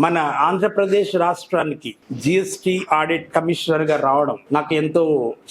మన ఆంధ్రప్రదేశ్ రాష్ట్రానికి GST audit commissioner గా రావడం నాకు ఎంతో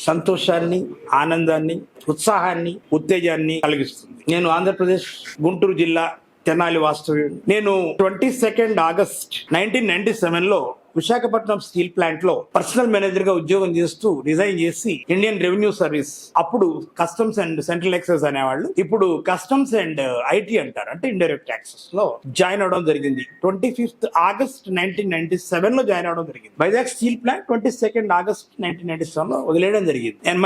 సంతోషాన్ని, ఆనందాన్ని, ఉత్సాహాన్ని, ఉత్తేజాన్ని కలిగిస్తుంది. నేను ఆంధ్రప్రదేశ్ గుంటూరు జిల్లా తెనాలి వాస్తవ్యుడు. నేను 22 ఆగస్ట్ 1997 లో విశాఖపట్నం స్టీల్ ప్లాంట్ లో పర్సనల్ మేనేజర్ గా ఉద్యోగం చేస్తూ రిజైన్ చేసి ఇండియన్ రెవెన్యూ సర్వీస్, అప్పుడు కస్టమ్స్ అండ్ సెంట్రల్ ఎక్సైజ్ అనేవాళ్ళు, ఇప్పుడు కస్టమ్స్ అండ్ ఐటీ అంటారు, అంటే ఇండైరెక్ట్ ట్యాక్సెస్ లో జాయిన్ అవడం జరిగింది. 25 ఆగస్ట్ 1997 లో జాయిన్ అవడం జరిగింది. వైజాగ్ స్టీల్ ప్లాంట్ 22 ఆగస్ట్ 1997 లో వదిలేయడం జరిగింది. అండ్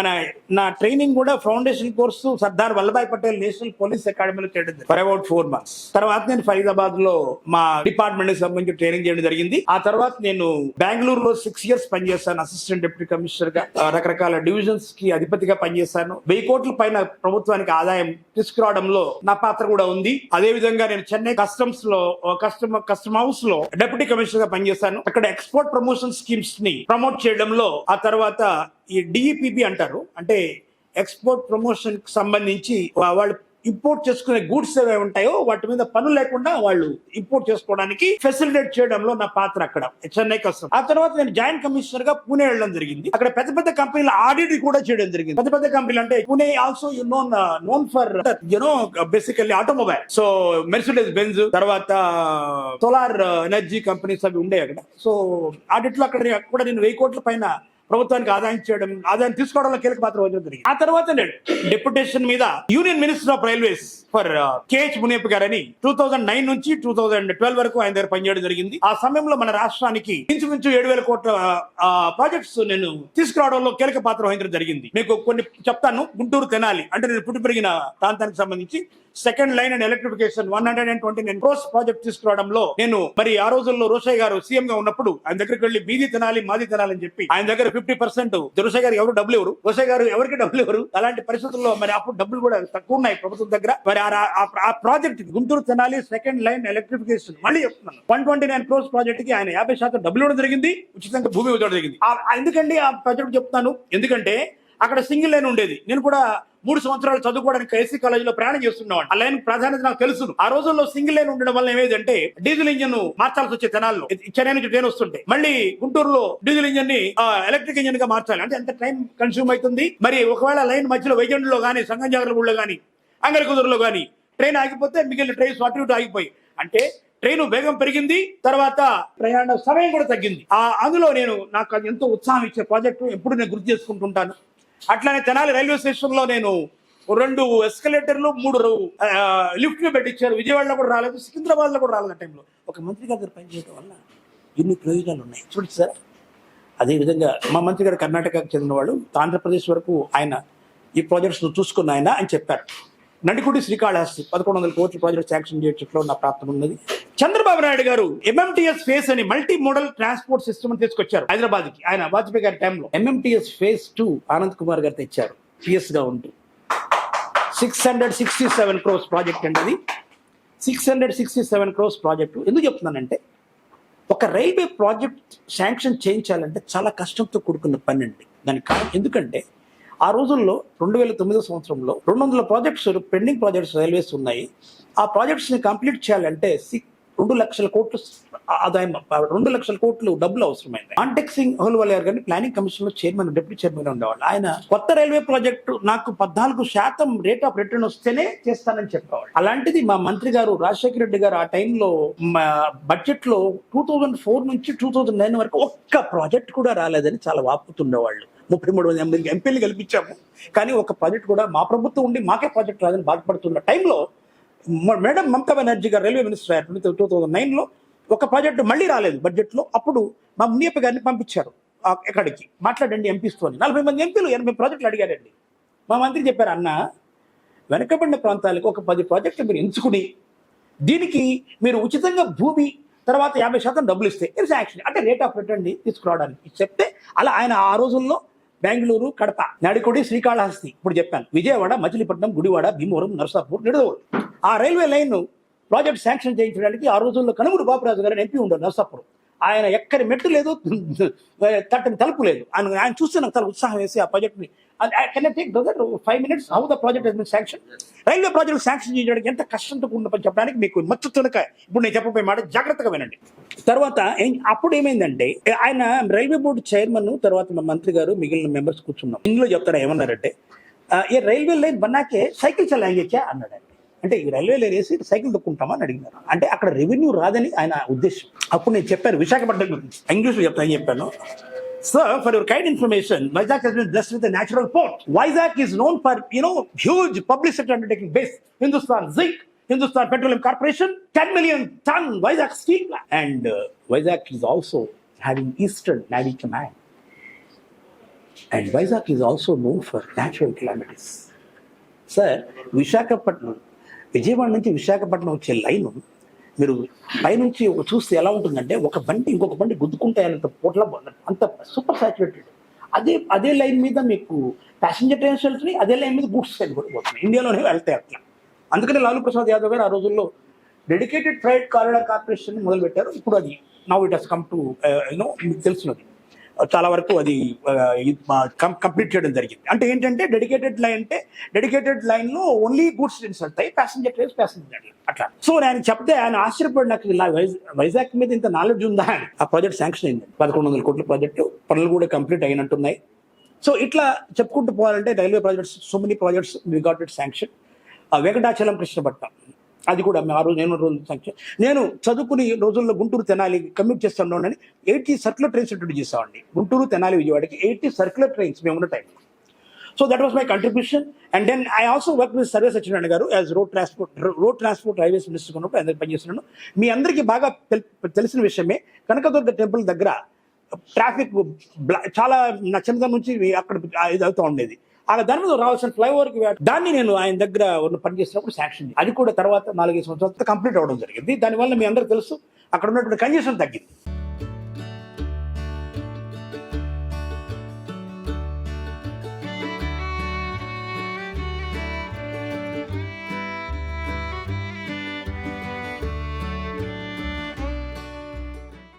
నా ట్రైనింగ్ కూడా foundation course Sardar Vallabhbhai Patel national police అకాడమీలో చేయడం జరిగింది ఫర్ అబౌట్ 4 months. తర్వాత నేను ఫరీదాబాద్ లో మా డిపార్ట్మెంట్ కి సంబంధించి ట్రైనింగ్ చేయడం జరిగింది. ఆ తర్వాత నేను బెంగళూరులో 6 years పనిచేశాను అసిస్టెంట్ డిప్యూటీ కమిషనర్ గా. రకరకాల డివిజన్స్ కి అధిపతిగా పనిచేశాను. 1000 కోట్ల పైన ప్రభుత్వానికి ఆదాయం తీసుకురావడంలో నా పాత్ర కూడా ఉంది. అదే విధంగా నేను చెన్నై కస్టమ్స్ లో కస్టమ్ హౌస్ లో డిప్యూటీ కమిషనర్ గా పనిచేశాను. అక్కడ ఎక్స్పోర్ట్ ప్రమోషన్ స్కీమ్స్ ని ప్రమోట్ చేయడంలో, ఆ తర్వాత ఈ డిఈపిబి అంటారు, అంటే ఎక్స్పోర్ట్ ప్రమోషన్ కి సంబంధించి వాళ్ళు ఇంపోర్ట్ చేసుకునే గూడ్స్ ఏవే ఉంటాయో వాటి మీద పన్ను లేకుండా వాళ్ళు ఇంపోర్ట్ చేసుకోవడానికి ఫెసిలిటేట్ చేయడంలో నా పాత్ర అక్కడ చెన్నై కస్టమ్. ఆ తర్వాత నేను జాయింట్ కమిషనర్ గా పూణే వెళ్ళడం జరిగింది. అక్కడ పెద్ద పెద్ద కంపెనీల ఆడిట్ కూడా చేయడం జరిగింది. పెద్ద పెద్ద కంపెనీలు అంటే Pune also known for basically automobile. So Mercedes Benz, తర్వాత సోలార్ ఎనర్జీ కంపెనీస్ అవి ఉండే అక్కడ. సో ఆడిట్ లో అక్కడ కూడా నేను 1000 కోట్ల పైన ప్రభుత్వానికి ఆదాయం తీసుకోవడంలో కీలక పాత్ర వహించడం జరిగింది. ఆ తర్వాత నేను డెప్యుటేషన్ మీద union minister of railways for KH Muniyappa గారని 2009 నుంచి 2012 వరకు ఆయన దగ్గర పనిచేయడం జరిగింది. ఆ సమయంలో మన రాష్ట్రానికి ఇంచుమించు 7,000 కోట్ల ప్రాజెక్ట్స్ నేను తీసుకురావడంలో కీలక పాత్ర వహించడం జరిగింది. మీకు కొన్ని చెప్తాను. గుంటూరు తెనాలి అంటే నేను పుట్టి పెరిగిన ప్రాంతానికి సంబంధించి second line and electrification 129 crores project తీసుకురావడంలో నేను మరి ఆ రోజుల్లో రోషయ్య గారు సీఎం గా ఉన్నప్పుడు ఆయన దగ్గరికి వెళ్లి మీది తెనాలి మాది తెనాలి అని చెప్పి ఆయన దగ్గర 50% రోషయ్య గారు ఎవరు డబ్బులు ఎవరు, రోషయ్య గారు ఎవరికి డబ్బులు ఎవరు, అలాంటి పరిస్థితుల్లో మరి అప్పుడు డబ్బులు కూడా తక్కువ ఉన్నాయి ప్రభుత్వం దగ్గర. మరి ఆ project Guntur Tenali second line electrification మళ్ళీ చెప్తున్నాను 129 crores ప్రాజెక్ట్ కి ఆయన 50% డబ్బులు ఇవ్వడం జరిగింది, ఉచితంగా భూమి ఇవ్వడం జరిగింది. ఎందుకండి ఆ ప్రాజెక్ట్ చెప్తాను, ఎందుకంటే అక్కడ సింగిల్ లైన్ ఉండేది. నేను కూడా 3 సంవత్సరాలు చదువుకోవడానికి ఎస్సీ కాలేజీలో ప్రయాణం చేస్తున్నాను. ఆ లైన్ ప్రాధాన్యత నాకు తెలుసు. ఆ రోజుల్లో సింగిల్ లైన్ ఉండడం వల్ల ఏమైందంటే డీజిల్ ఇంజన్ మార్చాల్సి వచ్చే తెనాల్లో, చెన్నై నుంచి ట్రైన్ వస్తుంటే మళ్ళీ గుంటూరులో డీజిల్ ఇంజన్ ని ఎలక్ట్రిక్ ఇంజన్ గా మార్చాలి అంటే ఎంత టైం కన్స్యూమ్ అవుతుంది. మరి ఒకవేళ లైన్ మధ్యలో వైజెండ్లో గానీ, సంగంజాగరగూడలో గానీ, అంగరకుదురులో గానీ ట్రైన్ ఆగిపోతే మిగిలిన ట్రైన్స్ అటు ఇటు ఆగిపోయి, అంటే ట్రైన్ వేగం పెరిగింది, తర్వాత ప్రయాణ సమయం కూడా తగ్గింది. అందులో నాకు ఎంతో ఉత్సాహం ఇచ్చే ప్రాజెక్టు ఎప్పుడు నేను గుర్తు చేసుకుంటుంటాను. అట్లానే తెనాలి రైల్వే స్టేషన్ లో నేను 2 ఎస్కలేటర్లు 3 లిఫ్ట్లు పెట్టించారు. విజయవాడలో కూడా రాలేదు, సికింద్రాబాద్ లో కూడా రాలేదు. ఆ టైంలో ఒక మంత్రి గారి దగ్గర పనిచేయడం వల్ల ఎన్ని ప్రయోజనాలు ఉన్నాయి చూడండి సార్. అదేవిధంగా మా మంత్రి గారు కర్ణాటకకు చెందిన వాళ్ళు, ఆంధ్రప్రదేశ్ వరకు ఆయన ఈ ప్రాజెక్ట్స్ చూసుకున్న ఆయన అని చెప్పారు. నందికుడి శ్రీకాళహస్తి 1100 కోట్ల ప్రాజెక్ట్ శాంక్షన్ చేయడంలో నా ప్రాప్తం ఉన్నది. చంద్రబాబు నాయుడు గారు MMTS ఫేస్ అని మల్టీ మోడల్ ట్రాన్స్పోర్ట్ సిస్టమ్ తీసుకొచ్చారు హైదరాబాద్ కి. ఆయన వాజ్పేయి గారి టైంలో MMTS phase 2 ఆనంద్ కుమార్ గారు తెచ్చారు PS గా ఉంటూ. 667 crores ప్రాజెక్ట్ అండి అది. 667 crores ప్రాజెక్టు. ఎందుకు చెప్తున్నానంటే ఒక రైల్వే ప్రాజెక్ట్ శాంక్షన్ చేయించాలంటే చాలా కష్టంతో కూడుకున్న పని అండి. దానికి కారణం ఎందుకంటే ఆ రోజుల్లో 2009 సంవత్సరంలో 200 ప్రాజెక్ట్స్ పెండింగ్ ప్రాజెక్ట్స్ రైల్వేస్ ఉన్నాయి. ఆ ప్రాజెక్ట్స్ ని కంప్లీట్ చేయాలంటే 2 లక్షల కోట్లు ఆదాయం, 2 లక్షల కోట్లు డబ్బులు అవసరమైంది. కాంటెక్ సింగ్ అహ్లూవాలియా గారిని ప్లానింగ్ కమిషన్ లో డిప్యూటీ చైర్మన్ ఉండేవాళ్ళు. ఆయన కొత్త రైల్వే ప్రాజెక్టు నాకు 14% రేట్ ఆఫ్ రిటర్న్ వస్తేనే చేస్తానని చెప్పేవాళ్ళు. అలాంటిది మా మంత్రి గారు రాజశేఖర రెడ్డి గారు ఆ టైంలో బడ్జెట్ లో 2004 నుంచి 2009 వరకు ఒక్క ప్రాజెక్ట్ కూడా రాలేదని చాలా వాపుతుండేవాళ్ళు. 33 మంది ఎంపీలు గెలిపించాము, కానీ ఒక ప్రాజెక్ట్ కూడా మా ప్రభుత్వం ఉండి మాకే ప్రాజెక్ట్ రాదని బాధపడుతున్న టైంలో మేడం మమతా బెనర్జీ గారు రైల్వే మినిస్టర్ అయ్యారు 2009లో. ఒక ప్రాజెక్టు మళ్ళీ రాలేదు బడ్జెట్ లో. అప్పుడు మా మునియప్ప గారిని పంపించారు ఎక్కడికి, మాట్లాడండి ఎంపీస్తో. 40 మంది ఎంపీలు 80 ప్రాజెక్టులు అడిగారండి. మా మంత్రి చెప్పారు, అన్న వెనకబడిన ప్రాంతాలకు ఒక 10 ప్రాజెక్టులు మీరు ఎంచుకుని దీనికి మీరు ఉచితంగా భూమి, తర్వాత 50% డబ్బులు ఇస్తే శాంక్షన్ అంటే రేట్ ఆఫ్ రిటర్న్ తీసుకురావడానికి చెప్తే, అలా ఆయన ఆ రోజుల్లో బెంగళూరు, కడప, నడికొడి, శ్రీకాళహస్తి, ఇప్పుడు చెప్పాను, విజయవాడ, మచిలీపట్నం, గుడివాడ, భీమవరం, నరసాపూర్, నిడదవోలు, ఆ రైల్వే లైన్ ప్రాజెక్ట్ శాంక్షన్ చేయించడానికి ఆ రోజుల్లో కనుమూరు బాపురాజు గారు ఎంపీ ఉండరు నరసాపురం. ఆయన ఎక్కడి మెట్టు లేదు, తట్టని తలుపు లేదు. ఆయన చూస్తే నాకు చాలా ఉత్సాహం వేసి ఆ ప్రాజెక్ట్ని can I take 5 minutes how the project has been sanction. Railway project sanction చేయడానికి ఎంత కష్టంతో కూడిన పని చెప్పడానికి మీకు మచ్చు తునక ఇప్పుడు నేను చెప్పబోయే మాట జాగ్రత్తగా వినండి. తర్వాత అప్పుడు ఏమైందంటే ఆయన రైల్వే బోర్డు చైర్మన్ తర్వాత మంత్రి గారు మిగిలిన మెంబర్స్ కూర్చున్నాం. ఇందులో చెప్తారా ఏమన్నారంటే ఏ రైల్వే లైన్ బన్నాకే సైకిల్ చలాంగేచ్చా అన్నాడు. అంటే ఈ రైల్వే లైన్ వేసి సైకిల్ దొక్కుంటామా అని అడిగినారు. అంటే అక్కడ రెవెన్యూ రాదని ఆయన ఉద్దేశం. అప్పుడు నేను చెప్పాను విశాఖపట్నం గురించి, ఇంగ్లీష్లో చెప్తాను చెప్పాను. Sir, for your kind information, Vizag has been blessed with a natural port. Vizag is known for, huge public sector undertaking based Hindustan Zinc, Hindustan Petroleum Corporation, 10 million ton Vizag steel plant. And Vizag is also having Eastern Navy Command. And Vizag is also known for natural calamities. Sir, Visakhapatnam Vijayawada నుంచి విశాఖపట్నం వచ్చే line మీరు పైనుంచి చూస్తే ఎలా ఉంటుందంటే ఒక బండి ఇంకొక బండి గుద్దుకుంటాయనంత పోట్ల అంత సూపర్ సాచురేటెడ్. అదే లైన్ మీద మీకు ప్యాసింజర్ ట్రైన్స్ వెళ్తున్నాయి, అదే లైన్ మీద గూడ్స్ ట్రైన్ కూడా పోతున్నాయి. ఇండియాలోనే వెళ్తాయి అట్లా. అందుకని లాలూ ప్రసాద్ యాదవ్ గారు ఆ రోజుల్లో డెడికేటెడ్ ఫ్రైట్ కారిడార్ కార్పొరేషన్ మొదలుపెట్టారు. ఇప్పుడు అది now it has come to మీకు తెలిసినది చాలా వరకు అది కంప్లీట్ చేయడం జరిగింది. అంటే ఏంటంటే డెడికేటెడ్ లైన్ లో ఓన్లీ గూడ్స్ ట్రైన్స్ వెళ్తాయి, ప్యాసింజర్ ట్రైన్స్ ప్యాసింజర్ అట్లా. సో నేను చెప్తే ఆయన ఆశ్చర్యపడి నాకు ఇలా వైజాగ్ మీద ఇంత నాలెడ్జ్ ఉందా అని. ఆ ప్రాజెక్ట్ శాంక్షన్ అయింది, 1100 కోట్ల ప్రాజెక్టు, పనులు కూడా కంప్లీట్ అయినట్టున్నాయి. సో ఇట్లా చెప్పుకుంటూ పోవాలంటే railway projects, so many projects we got it sanction. Venkatachalam Krishnapatnam అది కూడా ఆ రోజు శాంక్షన్. నేను చదువుకుని రోజుల్లో గుంటూరు తెనాలి కమ్యూట్ చేస్తున్నానని 80 సర్క్యులర్ ట్రైన్స్ ఇంట్రొడ్యూస్ చేసామండి. గుంటూరు తెనాలి విజయవాడకి 80 సర్క్యులర్ ట్రైన్స్ మేము ఉన్న time. So that was my contribution. And then I also work with Sarvey Satyanarayana గారు as road transport highways minister ఉన్నప్పుడు అందరికి పనిచేస్తున్నాను. మీ అందరికీ బాగా తెలిసిన విషయమే, కనకదుర్గ టెంపుల్ దగ్గర ట్రాఫిక్ చాలా నచ్చనిదం నుంచి అక్కడ ఇది అవుతూ ఉండేది. దాని మీద రావాల్సిన ఫ్లైఓవర్కి దాన్ని నేను ఆయన దగ్గర పనిచేసినప్పుడు శాంక్షన్, అది కూడా తర్వాత 4-5 సంవత్సరాలతో కంప్లీట్ అవ్వడం జరిగింది. దానివల్ల మీ అందరూ తెలుసు అక్కడ ఉన్నటువంటి కంజెషన్ తగ్గింది.